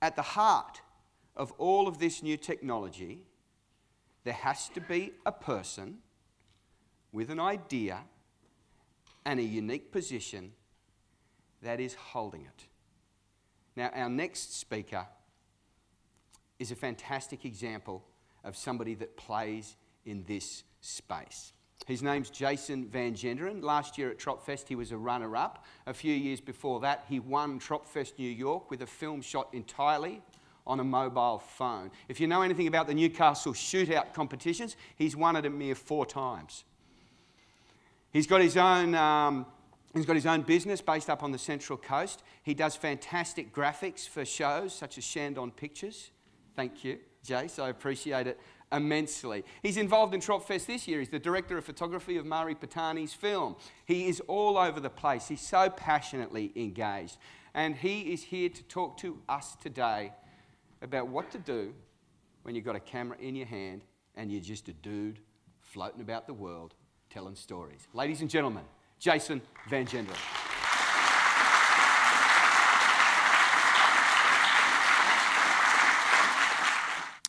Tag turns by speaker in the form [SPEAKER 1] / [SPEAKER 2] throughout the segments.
[SPEAKER 1] at the heart of all of this new technology, there has to be a person with an idea and a unique position that is holding it. Now, our next speaker is a fantastic example of somebody that plays in this space. His name's Jason van Genderen. Last year at Tropfest, he was a runner-up. A few years before that, he won Tropfest New York with a film shot entirely on a mobile phone. If you know anything about the Newcastle shootout competitions, he's won it a mere 4 times. He's got his own business based up on the Central Coast. He does fantastic graphics for shows such as Shandon Pictures. Thank you, Jace. I appreciate it immensely. He's involved in Tropfest this year. He's the director of photography of Mari Patani's film. He is all over the place. He's so passionately engaged. And he is here to talk to us today about what to do when you've got a camera in your hand and you're just a dude floating about the world telling stories. Ladies and gentlemen, Jason van Genderen.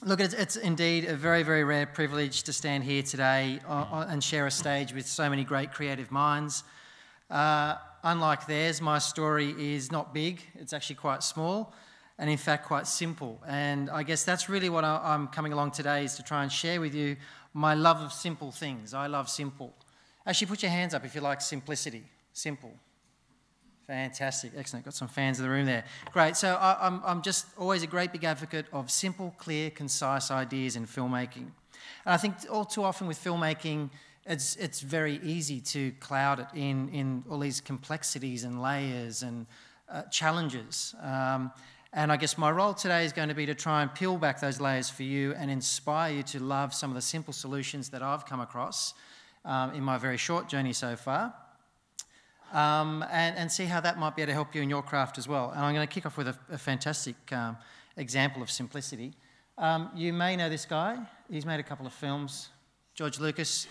[SPEAKER 2] Look, it's indeed a very, very rare privilege to stand here today and share a stage with so many great creative minds. Unlike theirs, my story is not big. It's actually quite small and, in fact, quite simple. And I guess that's really what I'm coming along today, is to try and share with you my love of simple things. I love simple. Actually, put your hands up if you like simplicity. Simple. Fantastic. Excellent. Got some fans in the room there. Great. So I'm just always a great big advocate of simple, clear, concise ideas in filmmaking. And I think all too often with filmmaking, it's very easy to cloud it in all these complexities and layers and challenges. And I guess my role today is going to be to try and peel back those layers for you and inspire you to love some of the simple solutions that I've come across in my very short journey so far. And see how that might be able to help you in your craft as well. And I'm going to kick off with a fantastic example of simplicity. You may know this guy. He's made a couple of films, George Lucas.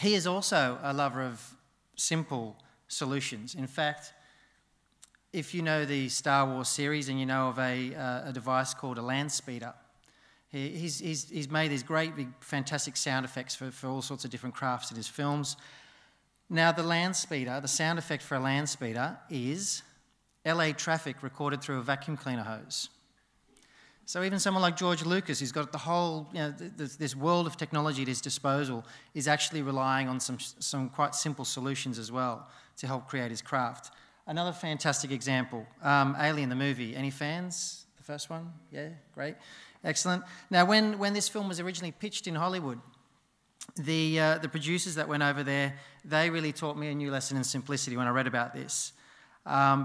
[SPEAKER 2] He is also a lover of simple solutions. In fact, if you know the Star Wars series and you know of a device called a land speeder, he's made these great, big, fantastic sound effects for all sorts of different crafts in his films. Now, the land speeder, the sound effect for a land speeder is LA traffic recorded through a vacuum cleaner hose. So even someone like George Lucas, who's got the whole, this world of technology at his disposal, is actually relying on some quite simple solutions as well to help create his craft. Another fantastic example, Alien the movie. Any fans? The first one? Yeah, great. Excellent. Now, when this film was originally pitched in Hollywood, the producers that went over there, they really taught me a new lesson in simplicity when I read about this.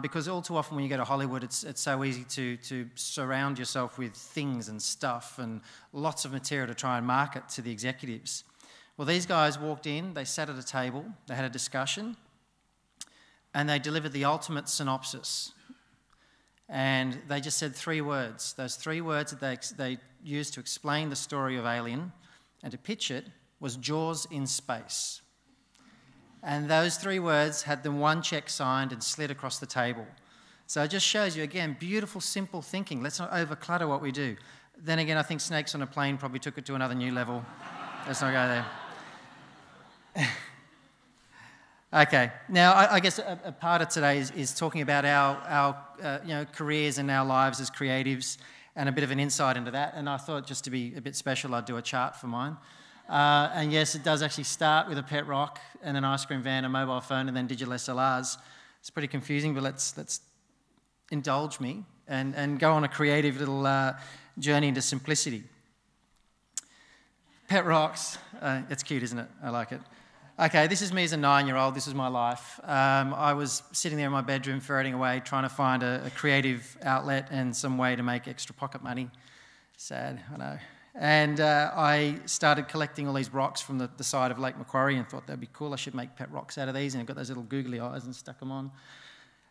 [SPEAKER 2] Because all too often when you go to Hollywood, it's so easy to surround yourself with things and stuff and lots of material to try and market to the executives. Well, these guys walked in, they sat at a table, they had a discussion, and they delivered the ultimate synopsis. And they just said 3 words. Those 3 words that they used to explain the story of Alien and to pitch it was Jaws in space. And those 3 words had the one check signed and slid across the table. So it just shows you, again, beautiful, simple thinking. Let's not overclutter what we do. Then again, I think Snakes on a Plane probably took it to another new level. Let's not go there. Okay, now I guess a part of today is talking about our careers and our lives as creatives and a bit of an insight into that. And I thought just to be a bit special, I'd do a chart for mine. And yes, it does actually start with a pet rock and an ice cream van, a mobile phone, and then digital SLRs. It's pretty confusing, but let's indulge me and go on a creative little journey into simplicity. Pet rocks, it's cute, isn't it? I like it. Okay, this is me as a 9-year-old. This is my life. I was sitting there in my bedroom ferreting away, trying to find a creative outlet and some way to make extra pocket money. Sad, I know. And I started collecting all these rocks from the side of Lake Macquarie and thought that'd be cool. I should make pet rocks out of these. And I got those little googly eyes and stuck them on.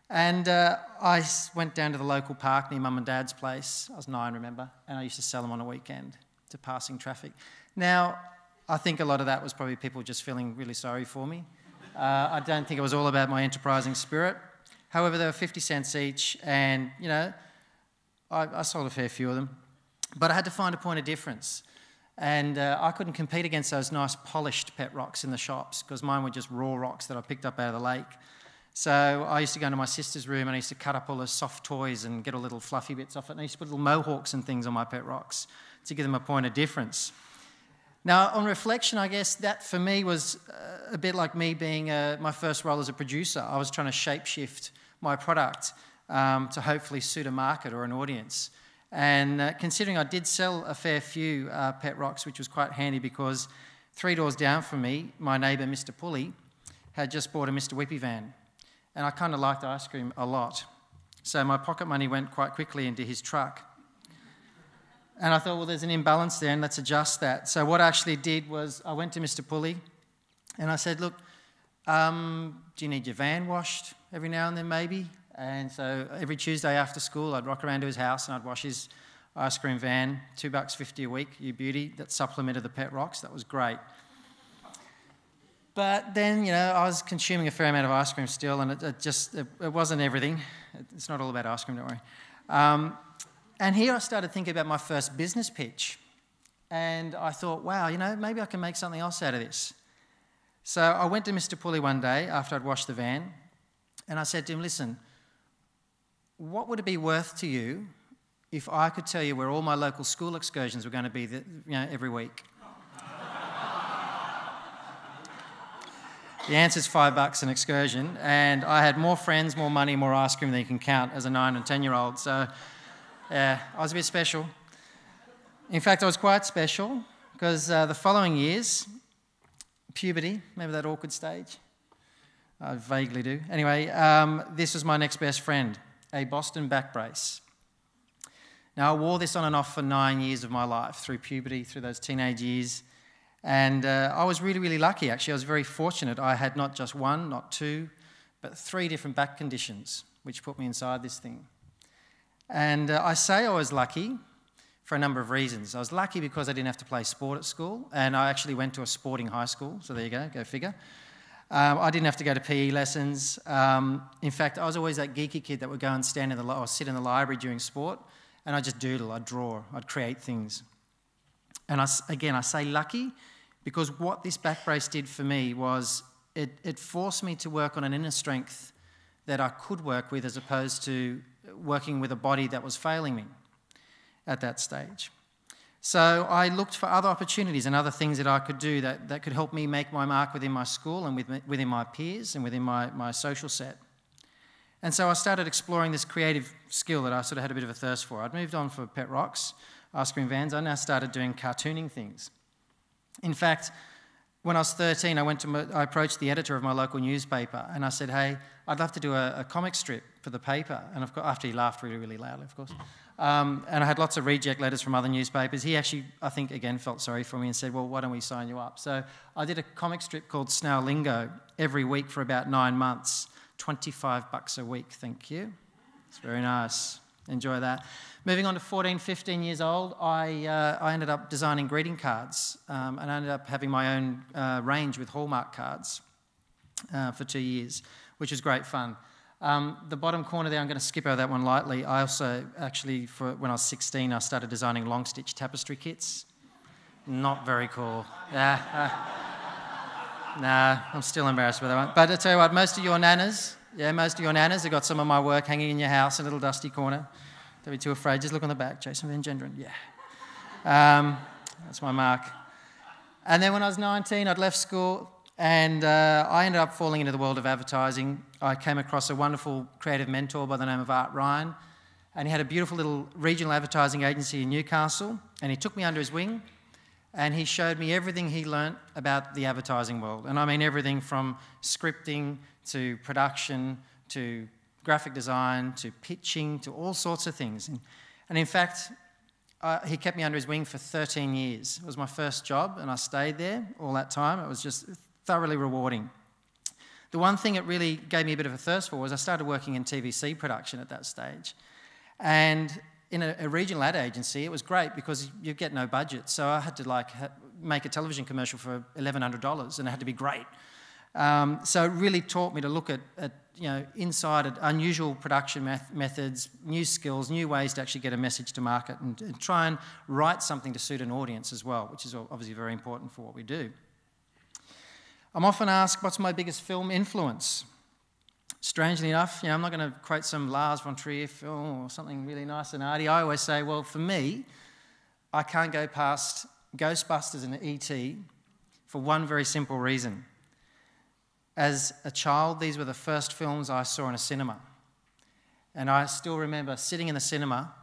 [SPEAKER 2] And I went down to the local park near Mum and Dad's place. I was 9, remember? And I used to sell them on a weekend to passing traffic. Now, I think a lot of that was probably people just feeling really sorry for me. I don't think it was all about my enterprising spirit. However, they were 50 cents each, and, I sold a fair few of them. But I had to find a point of difference. And I couldn't compete against those nice polished pet rocks in the shops because mine were just raw rocks that I picked up out of the lake. So I used to go into my sister's room and I used to cut up all the soft toys and get all little fluffy bits off it. And I used to put little mohawks and things on my pet rocks to give them a point of difference. Now, on reflection, I guess that for me was a bit like me being my first role as a producer. I was trying to shapeshift my product to hopefully suit a market or an audience. And considering I did sell a fair few pet rocks, which was quite handy because 3 doors down from me, my neighbour, Mr. Pulley, had just bought a Mr. Whippy van. And I kind of liked ice cream a lot. So my pocket money went quite quickly into his truck. And I thought, well, there's an imbalance there and let's adjust that. So what I actually did was I went to Mr. Pulley and I said, look, do you need your van washed every now and then maybe? And so every Tuesday after school, I'd rock around to his house and I'd wash his ice cream van, $2.50 a week, you beauty. That supplemented the pet rocks. That was great. But then, I was consuming a fair amount of ice cream still, and it wasn't everything. It's not all about ice cream, don't worry. And here I started thinking about my first business pitch. And I thought, wow, maybe I can make something else out of this. So I went to Mr. Pulley one day after I'd washed the van, and I said to him, listen, what would it be worth to you if I could tell you where all my local school excursions were going to be every week? The answer's $5 an excursion, and I had more friends, more money, more ice cream than you can count as a 9 and 10-year-old, so I was a bit special. In fact, I was quite special because the following years, puberty, remember that awkward stage? I vaguely do. Anyway, this was my next best friend, a Boston back brace. Now, I wore this on and off for 9 years of my life, through puberty, through those teenage years. And I was really, really lucky, actually. I was very fortunate. I had not just one, not two, but 3 different back conditions, which put me inside this thing. And I say I was lucky for a number of reasons. I was lucky because I didn't have to play sport at school, and I actually went to a sporting high school, so there you go figure. I didn't have to go to PE lessons. In fact, I was always that geeky kid that would go and stand in or sit in the library during sport, and I'd just doodle, I'd draw, I'd create things. And I say lucky because what this back brace did for me was it forced me to work on an inner strength that I could work with as opposed to working with a body that was failing me at that stage. So I looked for other opportunities and other things that I could do that could help me make my mark within my school and within my peers and within my social set. And so I started exploring this creative skill that I sort of had a bit of a thirst for. I'd moved on for pet rocks, ice cream vans. I now started doing cartooning things. In fact, when I was 13, I approached the editor of my local newspaper and I said, hey, I'd love to do a comic strip for the paper. And after he laughed really, really loudly, of course. And I had lots of reject letters from other newspapers. He actually, I think, again, felt sorry for me and said, well, why don't we sign you up? So I did a comic strip called Snail Lingo every week for about 9 months. $25 a week, thank you. It's very nice. Enjoy that. Moving on to 14, 15 years old, I ended up designing greeting cards and I ended up having my own range with Hallmark cards for 2 years, which was great fun. The bottom corner there, I'm going to skip over that one lightly. I also actually, when I was 16, I started designing long stitch tapestry kits. Not very cool. Nah, I'm still embarrassed with that one. But I tell you what, most of your nanas have got some of my work hanging in your house in a little dusty corner. Don't be too afraid. Just look on the back. Jason van Genderen, yeah. That's my mark. And then when I was 19, I'd left school and I ended up falling into the world of advertising. I came across a wonderful creative mentor by the name of Art Ryan, and he had a beautiful little regional advertising agency in Newcastle, and he took me under his wing and he showed me everything he learnt about the advertising world. And I mean everything from scripting to production to graphic design to pitching to all sorts of things. And in fact, he kept me under his wing for 13 years. It was my first job and I stayed there all that time. It was just thoroughly rewarding. The one thing it really gave me a bit of a thirst for was I started working in TVC production at that stage. And in a regional ad agency, it was great because you get no budget. So I had to make a television commercial for $1,100 and it had to be great. So it really taught me to look at inside at unusual production methods, new skills, new ways to actually get a message to market and try and write something to suit an audience as well, which is obviously very important for what we do. I'm often asked, what's my biggest film influence? Strangely enough, I'm not going to quote some Lars von Trier film or something really nice and arty. I always say, well, for me, I can't go past Ghostbusters and E.T. for one very simple reason. As a child, these were the first films I saw in a cinema. And I still remember sitting in the cinema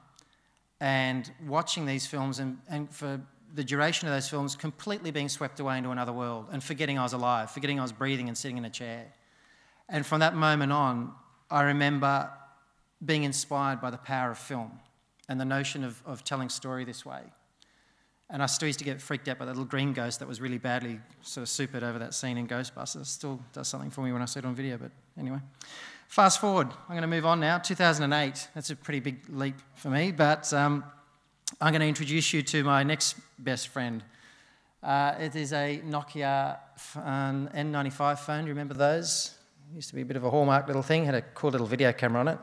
[SPEAKER 2] and watching these films and for the duration of those films completely being swept away into another world and forgetting I was alive, forgetting I was breathing and sitting in a chair. And from that moment on, I remember being inspired by the power of film and the notion of telling story this way. And I still used to get freaked out by that little green ghost that was really badly sort of supered over that scene in Ghostbusters. Still does something for me when I see it on video, but anyway. Fast forward, I'm going to move on now. 2008, that's a pretty big leap for me, but I'm going to introduce you to my next best friend. It is a Nokia N95 phone. Do you remember those? It used to be a bit of a hallmark little thing, had a cool little video camera on it.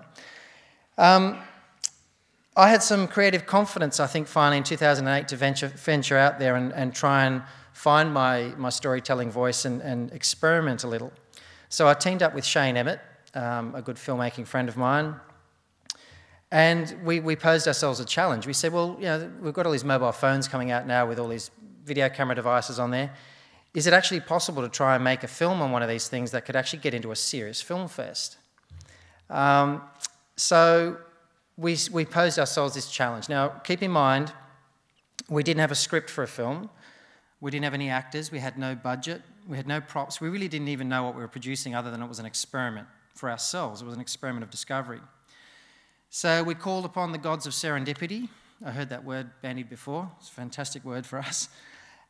[SPEAKER 2] I had some creative confidence, I think, finally in 2008 to venture out there and try and find my storytelling voice and experiment a little. So I teamed up with Shane Emmett, a good filmmaking friend of mine, and we posed ourselves a challenge. We said, well, we've got all these mobile phones coming out now with all these video camera devices on there. Is it actually possible to try and make a film on one of these things that could actually get into a serious film fest? So we posed ourselves this challenge. Now, keep in mind, we didn't have a script for a film. We didn't have any actors. We had no budget. We had no props. We really didn't even know what we were producing other than it was an experiment for ourselves. It was an experiment of discovery. So we called upon the gods of serendipity. I heard that word bandied before. It's a fantastic word for us.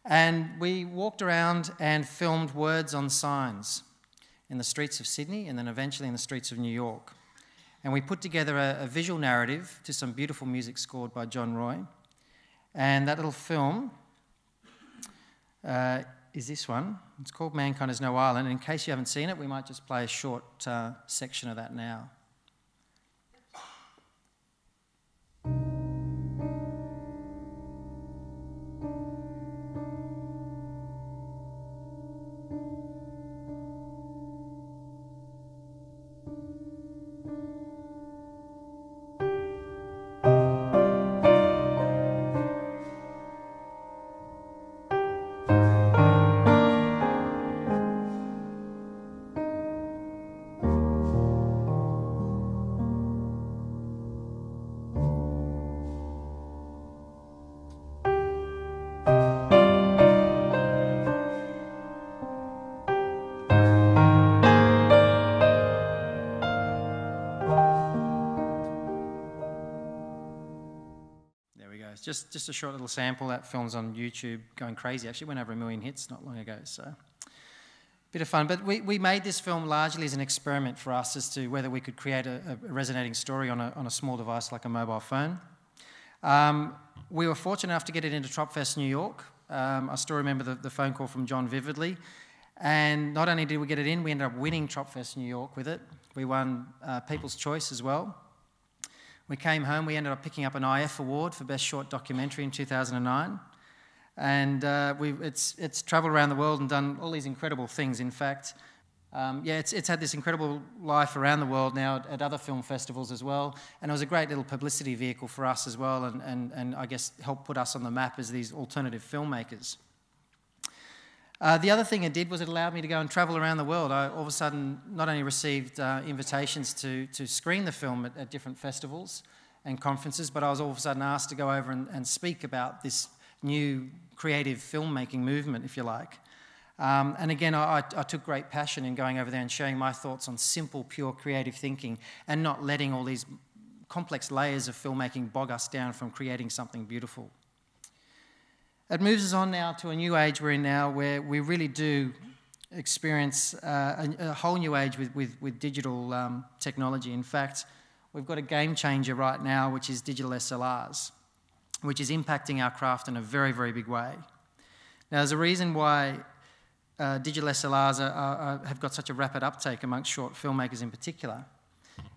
[SPEAKER 2] And we walked around and filmed words on signs in the streets of Sydney and then eventually in the streets of New York. And we put together a visual narrative to some beautiful music scored by John Roy. And that little film is this one. It's called Mankind Is No Island. And in case you haven't seen it, we might just play a short section of that now. Just a short little sample. That film's on YouTube going crazy. Actually went over 1 million hits not long ago, so bit of fun. But we made this film largely as an experiment for us as to whether we could create a resonating story on a small device like a mobile phone. We were fortunate enough to get it into Tropfest New York. I still remember the phone call from John vividly. And not only did we get it in, we ended up winning Tropfest New York with it. We won People's Choice as well. We came home, we ended up picking up an IF award for Best Short Documentary in 2009. And it's travelled around the world and done all these incredible things. In fact, it's had this incredible life around the world now at other film festivals as well. And it was a great little publicity vehicle for us as well and I guess helped put us on the map as these alternative filmmakers. The other thing it did was it allowed me to go and travel around the world. I all of a sudden not only received invitations to screen the film at different festivals and conferences, but I was all of a sudden asked to go over and speak about this new creative filmmaking movement, if you like. And again, I took great passion in going over there and sharing my thoughts on simple, pure creative thinking and not letting all these complex layers of filmmaking bog us down from creating something beautiful. It moves us on now to a new age we're in now where we really do experience a whole new age with digital technology. In fact, we've got a game changer right now, which is digital SLRs, which is impacting our craft in a very, very big way. Now, there's a reason why digital SLRs have got such a rapid uptake amongst short filmmakers in particular.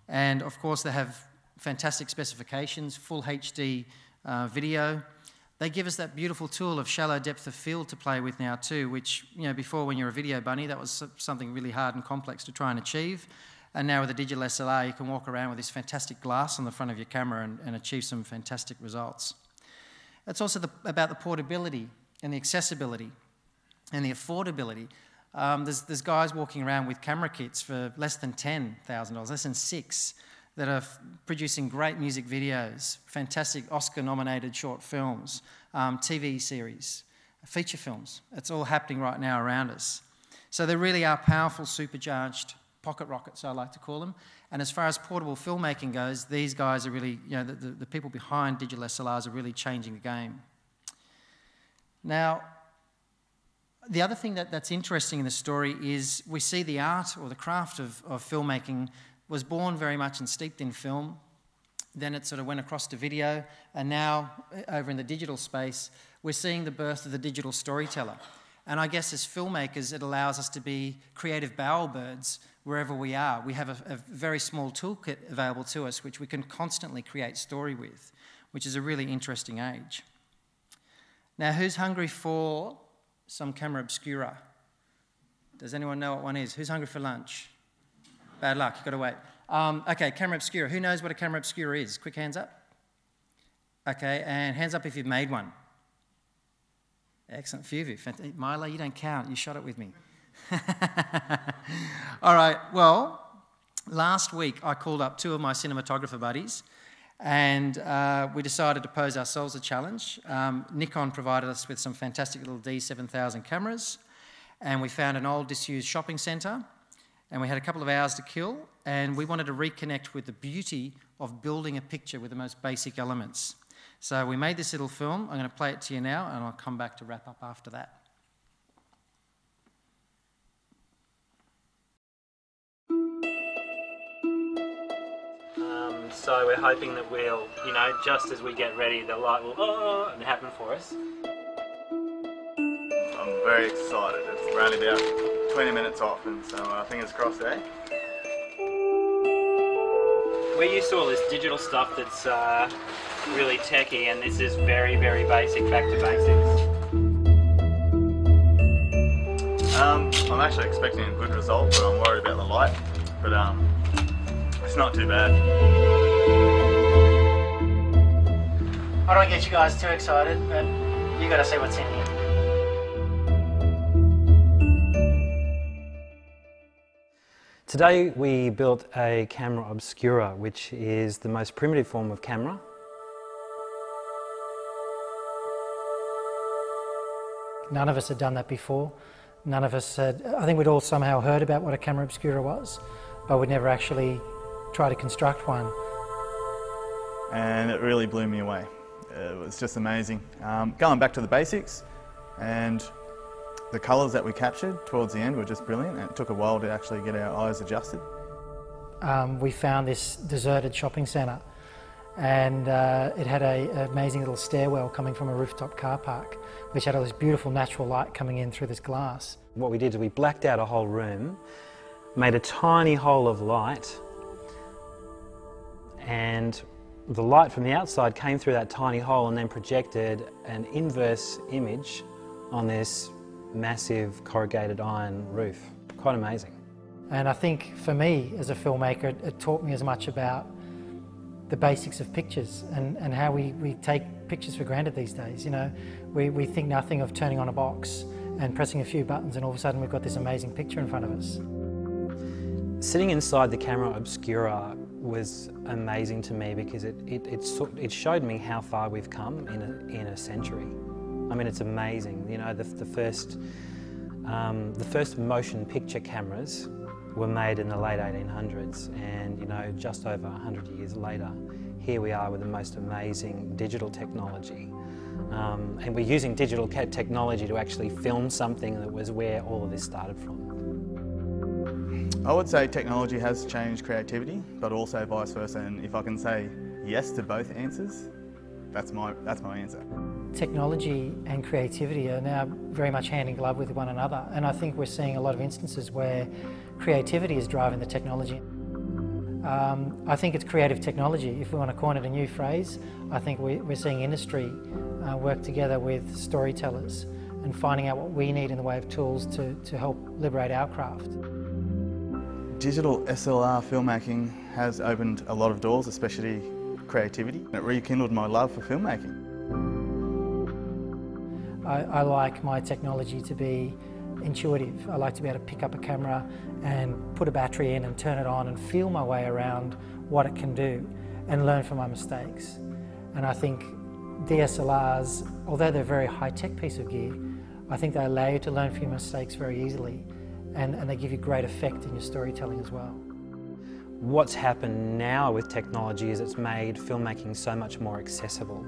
[SPEAKER 2] And of course they have fantastic specifications, full HD video. They give us that beautiful tool of shallow depth of field to play with now too, which, you know, before when you're a video bunny, that was something really hard and complex to try and achieve. And now with a digital SLR, you can walk around with this fantastic glass on the front of your camera and achieve some fantastic results. It's also about the portability and the accessibility and the affordability. There's guys walking around with camera kits for less than $10,000, less than $6,000, that are producing great music videos, fantastic Oscar-nominated short films, TV series, feature films. It's all happening right now around us. So they really are powerful, supercharged pocket rockets, I like to call them. And as far as portable filmmaking goes, these guys are really, you know, the people behind digital SLRs are really changing the game. Now, the other thing that's interesting in the story is we see the art or the craft of filmmaking was born very much and steeped in film. Then it sort of went across to video, and now over in the digital space, we're seeing the birth of the digital storyteller. And I guess as filmmakers, it allows us to be creative bowerbirds wherever we are. We have a very small toolkit available to us which we can constantly create story with, which is a really interesting age. Now, who's hungry for some camera obscura? Does anyone know what one is? Who's hungry for lunch? Bad luck, you've got to wait. Okay, camera obscura. Who knows what a camera obscura is? Quick hands up. Okay, and hands up if you've made one. Excellent, few of you. Milo, you don't count. You shot it with me. All right, well, last week I called up 2 of my cinematographer buddies and we decided to pose ourselves a challenge. Nikon provided us with some fantastic little D7000 cameras, and we found an old disused shopping centre, and we had a couple of hours to kill, and we wanted to reconnect with the beauty of building a picture with the most basic elements. So we made this little film. I'm going to play it to you now, and I'll come back to wrap up after that.
[SPEAKER 3] So we're hoping that we'll, you know, just as we get ready, the light will happen for us.
[SPEAKER 4] I'm very excited. We're only about 20 minutes off, and so fingers crossed, eh?
[SPEAKER 3] We're used to all this digital stuff that's really techy, and this is very, very basic, back to basics.
[SPEAKER 4] I'm actually expecting a good result, but I'm worried about the light. But it's not too bad.
[SPEAKER 2] I don't want to get you guys too excited, but you got to see what's in here.
[SPEAKER 5] Today we built a camera obscura, which is the most primitive form of camera.
[SPEAKER 6] None of us had done that before. None of us had, I think we'd all somehow heard about what a camera obscura was, but we'd never actually tried to construct one.
[SPEAKER 4] And it really blew me away. It was just amazing. Going back to the basics, and the colours that we captured towards the end were just brilliant, and it took a while to actually get our eyes adjusted.
[SPEAKER 6] We found this deserted shopping centre, and it had an amazing little stairwell coming from a rooftop car park, which had all this beautiful natural light coming in through this glass.
[SPEAKER 5] What we did is we blacked out a whole room, made a tiny hole of light, and the light from the outside came through that tiny hole and then projected an inverse image on this massive corrugated iron roof. Quite amazing.
[SPEAKER 6] And I think for me as a filmmaker, it taught me as much about the basics of pictures and how we take pictures for granted these days. You know, we think nothing of turning on a box and pressing a few buttons, and all of a sudden we've got this amazing picture in front of us.
[SPEAKER 5] Sitting inside the camera obscura was amazing to me because it showed me how far we've come in a century. I mean, it's amazing. You know, the first motion picture cameras were made in the late 1800s, and you know, just over 100 years later, here we are with the most amazing digital technology. And we're using digital technology to actually film something that was where all of this started from.
[SPEAKER 4] I would say technology has changed creativity, but also vice versa, and if I can say yes to both answers, that's my answer.
[SPEAKER 6] technology and creativity are now very much hand in glove with one another, and I think we're seeing a lot of instances where creativity is driving the technology. I think it's creative technology. If we want to coin it a new phrase, I think we're seeing industry work together with storytellers and finding out what we need in the way of tools to help liberate our craft.
[SPEAKER 4] Digital SLR filmmaking has opened a lot of doors, especially creativity. It rekindled my love for filmmaking.
[SPEAKER 6] I like my technology to be intuitive. I like to be able to pick up a camera and put a battery in and turn it on and feel my way around what it can do and learn from my mistakes. And I think DSLRs, although they're a very high-tech piece of gear, I think they allow you to learn from your mistakes very easily, and they give you great effect in your storytelling as well.
[SPEAKER 5] What's happened now with technology is it's made filmmaking so much more accessible.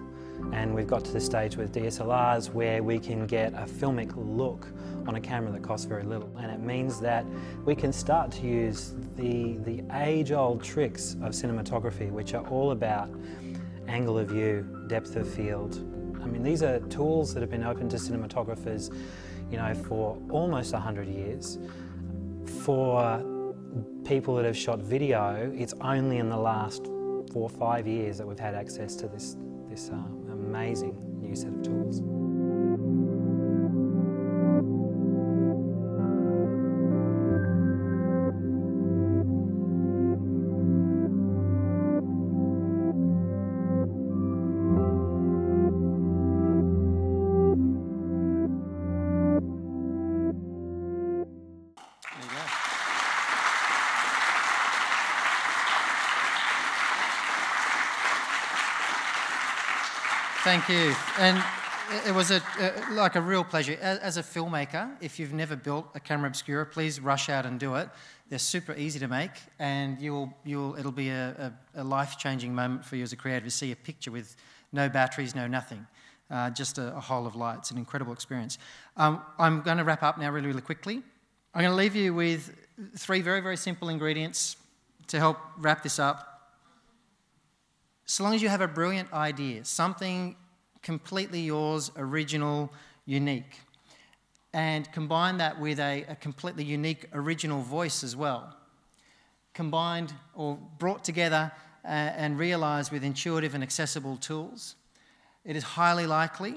[SPEAKER 5] And we've got to the stage with DSLRs where we can get a filmic look on a camera that costs very little. And it means that we can start to use the age-old tricks of cinematography, which are all about angle of view, depth of field. I mean, these are tools that have been open to cinematographers, you know, for almost 100 years. For people that have shot video, it's only in the last 4 or 5 years that we've had access to this amazing new set of tools.
[SPEAKER 2] Thank you. And it was like a real pleasure. As a filmmaker, if you've never built a camera obscura, please rush out and do it. They're super easy to make, and it'll be a life-changing moment for you as a creator to see a picture with no batteries, no nothing, just a whole of light. It's an incredible experience. I'm going to wrap up now really, really quickly. I'm going to leave you with 3 very, very simple ingredients to help wrap this up. So long as you have a brilliant idea, something completely yours, original, unique, and combine that with a completely unique original voice as well, combined or brought together and realised with intuitive and accessible tools, it is highly likely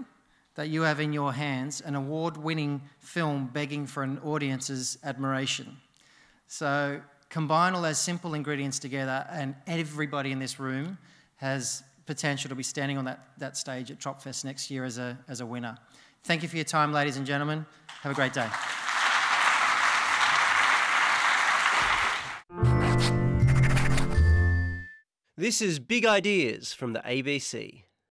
[SPEAKER 2] that you have in your hands an award-winning film begging for an audience's admiration. So combine all those simple ingredients together, and everybody in this room has potential to be standing on that stage at Tropfest next year as a winner. Thank you for your time, ladies and gentlemen. Have a great day.
[SPEAKER 7] This is Big Ideas from the ABC.